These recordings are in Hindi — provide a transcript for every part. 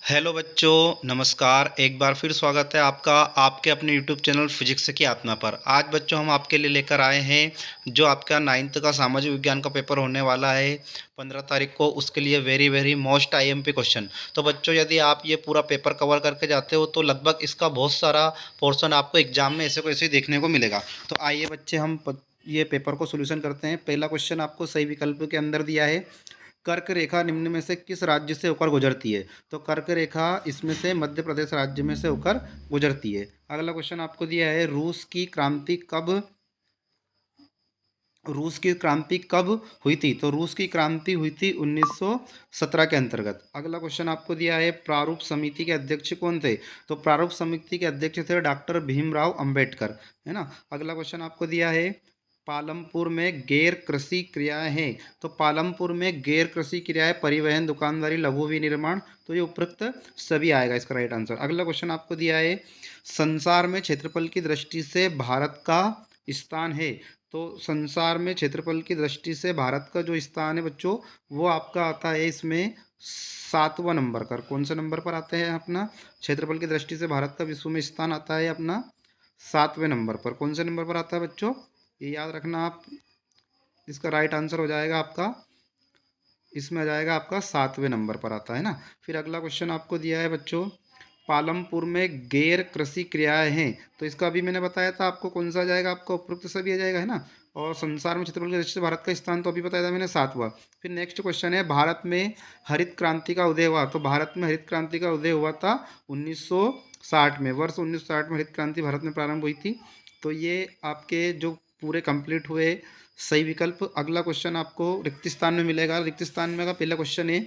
हेलो बच्चों, नमस्कार। एक बार फिर स्वागत है आपका आपके अपने यूट्यूब चैनल फिजिक्स की आत्मा पर। आज बच्चों हम आपके लिए लेकर आए हैं जो आपका 9th का सामाजिक विज्ञान का पेपर होने वाला है 15 तारीख को। उसके लिए very very most IMP question. तो बच्चों, यदि आप ये पूरा पेपर कवर करके जाते हो तो लगभग इसका बहुत सारा पोर्शन आपको एग्जाम में ऐसे को ऐसे देखने को मिलेगा। तो आइए बच्चे, हम ये पेपर को सोल्यूशन करते हैं। पहला क्वेश्चन आपको सही विकल्प के अंदर दिया है, कर्क रेखा निम्न में से किस राज्य से होकर गुजरती है। तो कर्क रेखा इसमें से मध्य प्रदेश राज्य में से होकर गुजरती है। अगला क्वेश्चन आपको दिया है, रूस की क्रांति कब हुई थी। तो रूस की क्रांति हुई थी 1917 के अंतर्गत। अगला क्वेश्चन आपको दिया है, प्रारूप समिति के अध्यक्ष कौन थे। तो प्रारूप समिति के अध्यक्ष थे डॉक्टर भीमराव अंबेडकर, है ना। अगला क्वेश्चन आपको दिया है, पालमपुर में गैर कृषि क्रियाएं हैं। तो पालमपुर में गैर कृषि क्रियाएं परिवहन, दुकानदारी, लघु विनिर्माण। तो ये उपरोक्त सभी आएगा इसका राइट आंसर। अगला क्वेश्चन आपको दिया है, संसार में क्षेत्रफल की दृष्टि से भारत का स्थान है। तो संसार में क्षेत्रफल की दृष्टि से भारत का जो स्थान है बच्चों, वो आपका आता है इसमें 7वां नंबर पर। कौन से नंबर पर आते हैं अपना क्षेत्रफल की दृष्टि से भारत का विश्व में स्थान आता है अपना 7वें नंबर पर। कौन से नंबर पर आता है बच्चों, ये याद रखना आप। इसका राइट आंसर हो जाएगा आपका, इसमें आ जाएगा आपका 7वें नंबर पर आता है ना। फिर अगला क्वेश्चन आपको दिया है बच्चों, पालमपुर में गैर कृषि क्रियाएं हैं। तो इसका अभी मैंने बताया था आपको, कौन सा आ जाएगा आपका, उपरोक्त सभी आ जाएगा, है ना। और संसार में क्षेत्रफल की दृष्टि से भारत का स्थान तो अभी बताया था मैंने 7वां। फिर नेक्स्ट क्वेश्चन है, भारत में हरित क्रांति का उदय हुआ। तो भारत में हरित क्रांति का उदय हुआ था 1960 में। वर्ष 1960 में हरित क्रांति भारत में प्रारंभ हुई थी। तो ये आपके जो पूरे कंप्लीट हुए सही विकल्प। अगला क्वेश्चन आपको रिक्त स्थान में मिलेगा। रिक्त स्थान में का पहला क्वेश्चन है,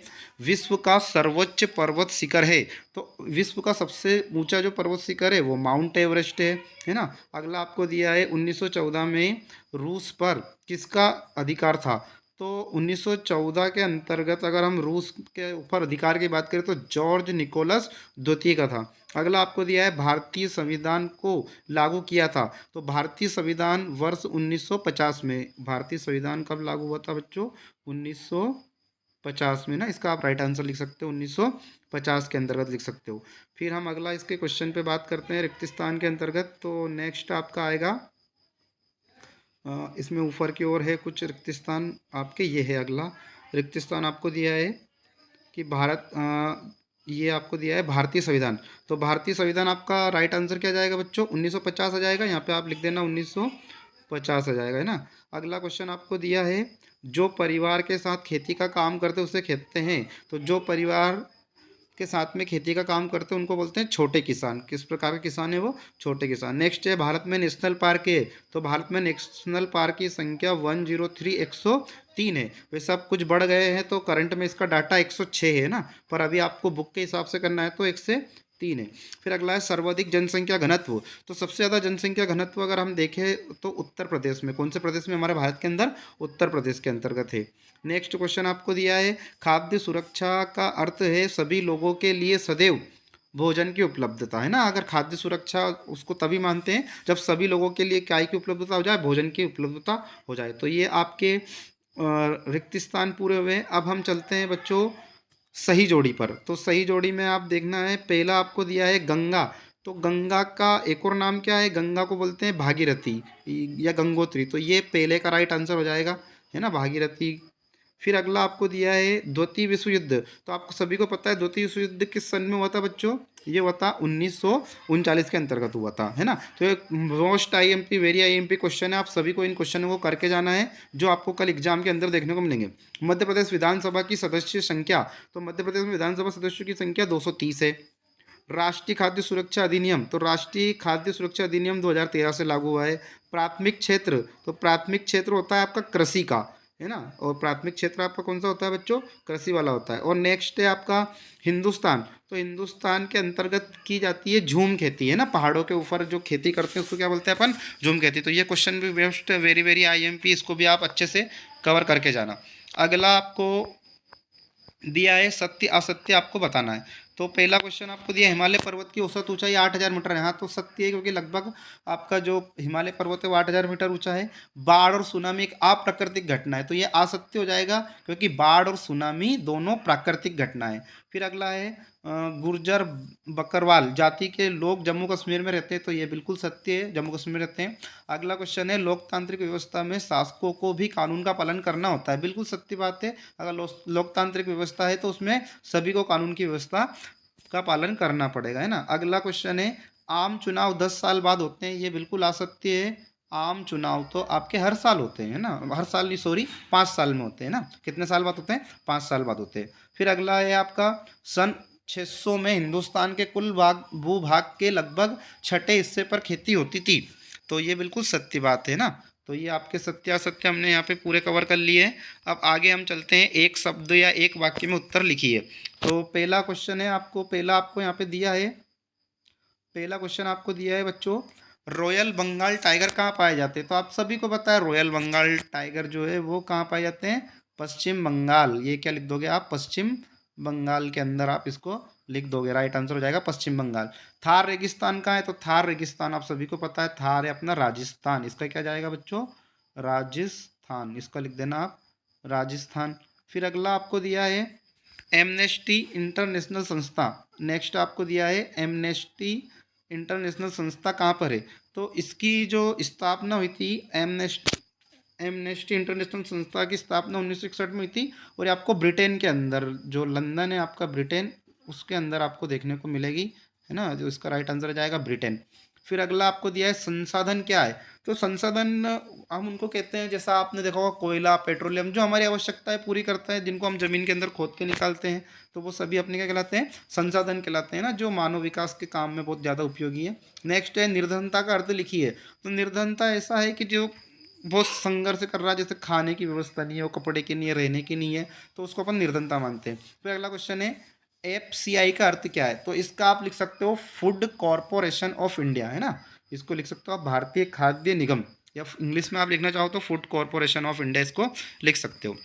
विश्व का सर्वोच्च पर्वत शिखर है। तो विश्व का सबसे ऊंचा जो पर्वत शिखर है वो माउंट एवरेस्ट है ना। अगला आपको दिया है, 1914 में रूस पर किसका अधिकार था। तो 1914 के अंतर्गत अगर हम रूस के ऊपर अधिकार की बात करें तो जॉर्ज निकोलस द्वितीय का था। अगला आपको दिया है, भारतीय संविधान को लागू किया था। तो भारतीय संविधान वर्ष 1950 में। भारतीय संविधान कब लागू हुआ था बच्चों, 1950 में ना। इसका आप राइट आंसर लिख सकते हो, 1950 के अंतर्गत लिख सकते हो। फिर हम अगला इसके क्वेश्चन पे बात करते हैं रिक्त स्थान के अंतर्गत। तो नेक्स्ट आपका आएगा, इसमें ऊपर की ओर है कुछ रिक्त स्थान आपके, ये है अगला रिक्त स्थान आपको दिया है कि ये आपको दिया है भारतीय संविधान। तो भारतीय संविधान आपका राइट आंसर क्या जाएगा बच्चों, 1950 आ जाएगा। यहाँ पे आप लिख देना 1950 आ जाएगा, है ना। अगला क्वेश्चन आपको दिया है, जो परिवार के साथ खेती का काम करते हैं उसे कहते हैं। तो जो परिवार के साथ में खेती का काम करते हैं उनको बोलते हैं छोटे किसान। किस प्रकार के किसान है वो, छोटे किसान। नेक्स्ट है, भारत में नेशनल पार्क है। तो भारत में नेशनल पार्क की संख्या 103 103 है। वैसे अब कुछ बढ़ गए हैं तो करंट में इसका डाटा 106 है ना, पर अभी आपको बुक के हिसाब से करना है तो 103 है। फिर अगला है, सर्वाधिक जनसंख्या घनत्व। तो सबसे ज़्यादा जनसंख्या घनत्व अगर हम देखें तो उत्तर प्रदेश में। कौन से प्रदेश में, हमारे भारत के अंदर उत्तर प्रदेश के अंतर्गत है। नेक्स्ट क्वेश्चन आपको दिया है, खाद्य सुरक्षा का अर्थ है सभी लोगों के लिए सदैव भोजन की उपलब्धता, है ना। अगर खाद्य सुरक्षा उसको तभी मानते हैं जब सभी लोगों के लिए क्या की उपलब्धता हो जाए, भोजन की उपलब्धता हो जाए। तो ये आपके रिक्त स्थान पूरे हुए। अब हम चलते हैं बच्चों सही जोड़ी पर। तो सही जोड़ी में आप देखना है, पहला आपको दिया है गंगा। तो गंगा का एक और नाम क्या है, गंगा को बोलते हैं भागीरथी या गंगोत्री। तो ये पहले का राइट आंसर हो जाएगा, है ना, भागीरथी। फिर अगला आपको दिया है द्वितीय विश्व युद्ध। तो आपको सभी को पता है द्वितीय विश्व युद्ध किस सन में हुआ था बच्चों, ये हुआ था 1939 के अंतर्गत हुआ था, है ना। तो एक most IMP very IMP question है, आप सभी को इन क्वेश्चनों को करके जाना है जो आपको कल एग्जाम के अंदर देखने को मिलेंगे। मध्य प्रदेश विधानसभा की सदस्य संख्या। तो मध्य प्रदेश में विधानसभा सदस्यों की संख्या 230 है। राष्ट्रीय खाद्य सुरक्षा अधिनियम। तो राष्ट्रीय खाद्य सुरक्षा अधिनियम 2013 से लागू हुआ है। प्राथमिक क्षेत्र। तो प्राथमिक क्षेत्र होता है आपका कृषि का, है ना। और प्राथमिक क्षेत्र आपका कौन सा होता है बच्चों, कृषि वाला होता है। और नेक्स्ट है आपका हिंदुस्तान। तो हिंदुस्तान के अंतर्गत की जाती है झूम खेती, है ना। पहाड़ों के ऊपर जो खेती करते हैं उसको क्या बोलते हैं अपन, झूम खेती। तो ये क्वेश्चन भी बेस्ट वेरी वेरी आईएमपी, इसको भी आप अच्छे से कवर करके जाना। अगला आपको दिया है, सत्य असत्य आपको बताना है। तो पहला क्वेश्चन आपको दिया, हिमालय पर्वत की औसत ऊंचाई 8,000 मीटर है। हाँ, तो सत्य है, क्योंकि लगभग आपका जो हिमालय पर्वत है वो 8,000 मीटर ऊंचा है। बाढ़ और सुनामी एक अप्राकृतिक घटना है, तो ये असत्य हो जाएगा, क्योंकि बाढ़ और सुनामी दोनों प्राकृतिक घटना है। फिर अगला है गुर्जर बकरवाल जाति के लोग जम्मू कश्मीर में रहते हैं, तो ये बिल्कुल सत्य है, जम्मू कश्मीर में रहते हैं। अगला क्वेश्चन है, लोकतांत्रिक व्यवस्था में शासकों को भी कानून का पालन करना होता है। बिल्कुल सत्य बात है, अगर लोकतांत्रिक व्यवस्था है तो उसमें सभी को कानून की व्यवस्था का पालन करना पड़ेगा, है ना। अगला क्वेश्चन है, आम चुनाव 10 साल बाद होते हैं। ये बिल्कुल असत्य है, आम चुनाव तो आपके हर साल होते हैं, है ना, हर साल नहीं, सॉरी, 5 साल में होते हैं ना। कितने साल बाद होते हैं? 5 साल बाद होते हैं। फिर अगला है आपका, सन 600 में हिंदुस्तान के कुल भूभाग के लगभग छठे हिस्से पर खेती होती थी, तो ये बिल्कुल सत्य बात है ना। तो ये आपके सत्य असत्य हमने यहाँ पे पूरे कवर कर लिए हैं। अब आगे हम चलते हैं, एक शब्द या एक वाक्य में उत्तर लिखिए। तो पहला क्वेश्चन है आपको, पहला आपको यहाँ पे दिया है, पहला क्वेश्चन आपको दिया है बच्चों, रॉयल बंगाल टाइगर कहाँ पाए जाते हैं? तो आप सभी को पता है रॉयल बंगाल टाइगर जो है वो कहाँ पाए जाते हैं? पश्चिम बंगाल। ये क्या लिख दोगे आप? पश्चिम बंगाल के अंदर आप इसको लिख दोगे, राइट आंसर हो जाएगा पश्चिम बंगाल। थार रेगिस्तान कहाँ है? तो थार रेगिस्तान आप सभी को पता है, थार है अपना राजस्थान, इसका क्या जाएगा बच्चों? राजस्थान, इसका लिख देना आप राजस्थान। फिर अगला आपको दिया है, एमनेस्टी इंटरनेशनल संस्था, नेक्स्ट आपको दिया है एमनेस्टी इंटरनेशनल संस्था कहाँ पर है? तो इसकी जो स्थापना हुई थी, एमनेस्टी इंटरनेशनल संस्था की स्थापना 1961 में हुई थी, और ये आपको ब्रिटेन के अंदर, जो लंदन है आपका ब्रिटेन, उसके अंदर आपको देखने को मिलेगी, है ना, जो इसका राइट आंसर आ जाएगा ब्रिटेन। फिर अगला आपको दिया है, संसाधन क्या है? तो संसाधन हम उनको कहते हैं, जैसा आपने देखा होगा कोयला, पेट्रोलियम, जो हमारी आवश्यकताएं पूरी करता है, जिनको हम जमीन के अंदर खोद के निकालते हैं, तो वो सभी अपने क्या कहलाते हैं? संसाधन कहलाते हैं ना, जो मानव विकास के काम में बहुत ज़्यादा उपयोगी है। नेक्स्ट है, निर्धनता का अर्थ लिखिए। तो निर्धनता ऐसा है कि जो बहुत संघर्ष कर रहा है, जैसे खाने की व्यवस्था नहीं है, वो कपड़े की नहीं है, रहने की नहीं है, तो उसको अपन निर्धनता मानते हैं। फिर अगला क्वेश्चन है, एफसीआई का अर्थ क्या है? तो इसका आप लिख सकते हो फूड कॉरपोरेशन ऑफ इंडिया, है ना, इसको लिख सकते हो आप भारतीय खाद्य निगम, या इंग्लिश में आप लिखना चाहो तो फूड कॉरपोरेशन ऑफ इंडिया, इसको लिख सकते हो।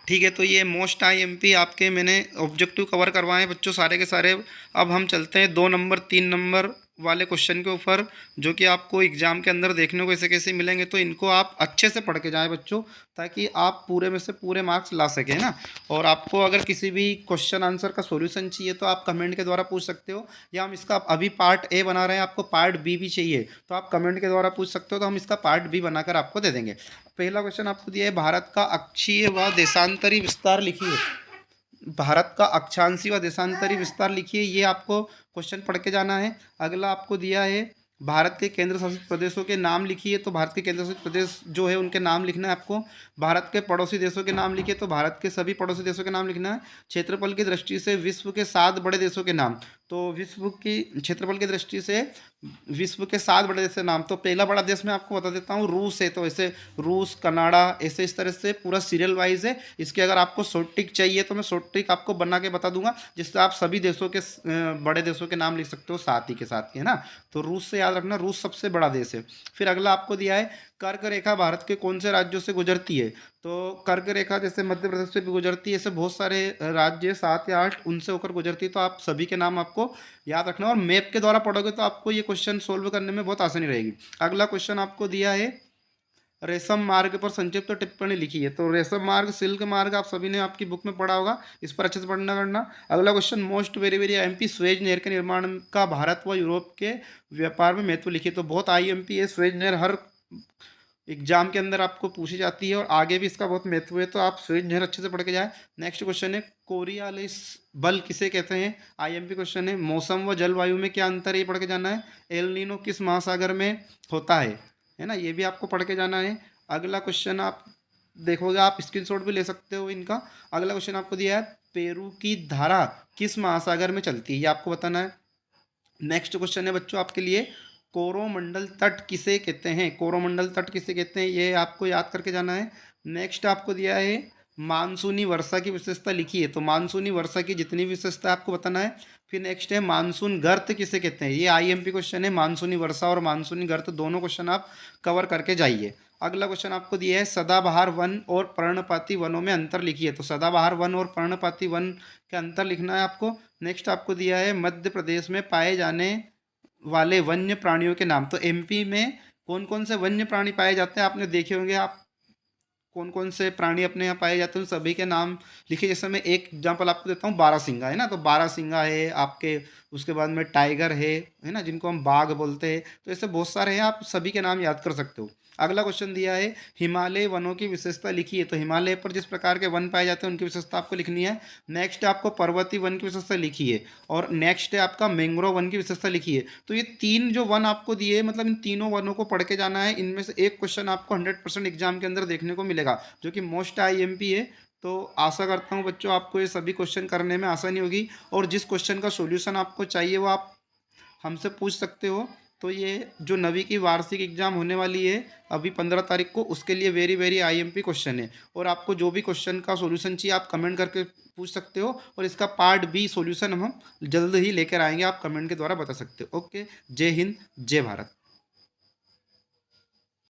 ठीक है, तो ये मोस्ट आईएमपी आपके मैंने ऑब्जेक्टिव कवर करवाए हैं बच्चों, सारे के सारे। अब हम चलते हैं 2 नंबर 3 नंबर वाले क्वेश्चन के ऊपर, जो कि आपको एग्जाम के अंदर देखने को ऐसे कैसे मिलेंगे, तो इनको आप अच्छे से पढ़ के जाएं बच्चों, ताकि आप पूरे में से पूरे मार्क्स ला सकें ना। और आपको अगर किसी भी क्वेश्चन आंसर का सॉल्यूशन चाहिए तो आप कमेंट के द्वारा पूछ सकते हो, या हम इसका अभी पार्ट ए बना रहे हैं, आपको पार्ट बी भी चाहिए तो आप कमेंट के द्वारा पूछ सकते हो, तो हम इसका पार्ट बी बनाकर आपको दे देंगे। पहला क्वेश्चन आपको दिया है, भारत का अक्षीय व देशांतरी विस्तार लिखिए। भारत का अक्षांशीय व देशांतरी विस्तार लिखिए, ये आपको क्वेश्चन पढ़ के जाना है। अगला आपको दिया है, भारत के केंद्र शासित प्रदेशों के नाम लिखिए। तो भारत के केंद्र शासित प्रदेश जो है उनके नाम लिखना है आपको। भारत के पड़ोसी देशों के नाम लिखिए, तो भारत के सभी पड़ोसी देशों के नाम लिखना है। क्षेत्रफल की दृष्टि से विश्व के 7 बड़े देशों के नाम, तो विश्व की क्षेत्रफल की दृष्टि से विश्व के 7 बड़े देशों के नाम, तो पहला बड़ा देश मैं आपको बता देता हूँ, रूस है। तो ऐसे रूस, कनाडा, ऐसे इस तरह से पूरा सीरियल वाइज है। इसके अगर आपको शॉर्ट ट्रिक चाहिए तो मैं शॉर्ट ट्रिक आपको बना के बता दूंगा, जिससे आप सभी देशों के बड़े देशों के नाम लिख सकते हो साथ ही के साथ, है ना। तो रूस से याद रखना, रूस सबसे बड़ा देश है। फिर अगला आपको दिया है, कर्क रेखा भारत के कौन से राज्यों से गुजरती है? तो कर्क रेखा जैसे मध्य प्रदेश से भी गुजरती है, ऐसे बहुत सारे राज्य 7 या 8 उनसे होकर गुजरती है, तो आप सभी के नाम आपको याद रखना, और मैप के द्वारा पढ़ोगे तो आपको ये क्वेश्चन सोल्व करने में बहुत आसानी रहेगी। अगला क्वेश्चन आपको दिया है, रेशम मार्ग पर संक्षिप्त टिप्पणी लिखी है। तो रेशम मार्ग, सिल्क मार्ग आप सभी ने आपकी बुक में पढ़ा होगा, इस पर अच्छे से पढ़ना करना। अगला question, most very very IMP, Suez नहर के निर्माण का भारत व यूरोप के व्यापार में महत्व लिखिए। तो बहुत आईएमपी है, स्वेज नहर हर एग्जाम के अंदर आपको पूछी जाती है, और आगे भी इसका बहुत महत्व है, तो आप स्वेज नहर अच्छे से पढ़ के जाए। नेक्स्ट क्वेश्चन है, कोरियालिस बल किसे कहते हैं? आईएमपी क्वेश्चन है। मौसम व जलवायु में क्या अंतर है, ये पढ़ के जाना है। एल नीनो किस महासागर में होता है ना, ये भी आपको पढ़ के जाना है। अगला क्वेश्चन आप देखोगे, आप स्क्रीनशॉट भी ले सकते हो इनका। अगला क्वेश्चन आपको दिया है, पेरू की धारा किस महासागर में चलती है, ये आपको बताना है। नेक्स्ट क्वेश्चन है बच्चों आपके लिए, कोरोमंडल तट किसे कहते हैं? कोरोमंडल तट किसे कहते हैं, ये आपको याद करके जाना है। नेक्स्ट आपको दिया है, मानसूनी वर्षा की विशेषता लिखिए। तो मानसूनी वर्षा की जितनी विशेषता आपको बताना है। फिर नेक्स्ट है, मानसून गर्त किसे कहते हैं? ये आईएमपी क्वेश्चन है, मानसूनी वर्षा और मानसूनी गर्त दोनों क्वेश्चन आप कवर करके जाइए। अगला क्वेश्चन आपको दिया है सदाबहार वन और पर्णपाती वनों में अंतर लिखिए। तो सदाबहार वन और पर्णपाती वन के अंतर लिखना है आपको। नेक्स्ट आपको दिया है मध्य प्रदेश में पाए जाने वाले वन्य प्राणियों के नाम। तो एमपी में कौन कौन से वन्य प्राणी पाए जाते हैं आपने देखे होंगे। आप कौन कौन से प्राणी अपने यहाँ पाए जाते हैं उन सभी के नाम लिखिए। जैसे मैं एक एग्जांपल आपको देता हूँ, बारहसिंगा है ना, तो बारहसिंगा है आपके, उसके बाद में टाइगर है ना, जिनको हम बाघ बोलते हैं। तो ऐसे बहुत सारे हैं, आप सभी के नाम याद कर सकते हो। अगला क्वेश्चन दिया है हिमालय वनों की विशेषता लिखिए। तो हिमालय पर जिस प्रकार के वन पाए जाते हैं उनकी विशेषता आपको लिखनी है। नेक्स्ट है आपको पर्वतीय वन की विशेषता लिखिए, और नेक्स्ट है आपका मैंग्रोव वन की विशेषता लिखिए। तो ये तीन जो वन आपको दिए, मतलब इन तीनों वनों को पढ़ के जाना है। इनमें से एक क्वेश्चन आपको 100% एग्जाम के अंदर देखने को मिलेगा, जो कि मोस्ट आईएमपी है। तो आशा करता हूँ बच्चों आपको ये सभी क्वेश्चन करने में आसानी होगी, और जिस क्वेश्चन का सॉल्यूशन आपको चाहिए वो आप हमसे पूछ सकते हो। तो ये जो नवी की वार्षिक एग्जाम होने वाली है अभी 15 तारीख को, उसके लिए वेरी वेरी आईएमपी क्वेश्चन है। और आपको जो भी क्वेश्चन का सॉल्यूशन चाहिए आप कमेंट करके पूछ सकते हो, और इसका पार्ट बी सॉल्यूशन हम जल्द ही लेकर आएंगे, आप कमेंट के द्वारा बता सकते हो। ओके, जय हिंद, जय भारत।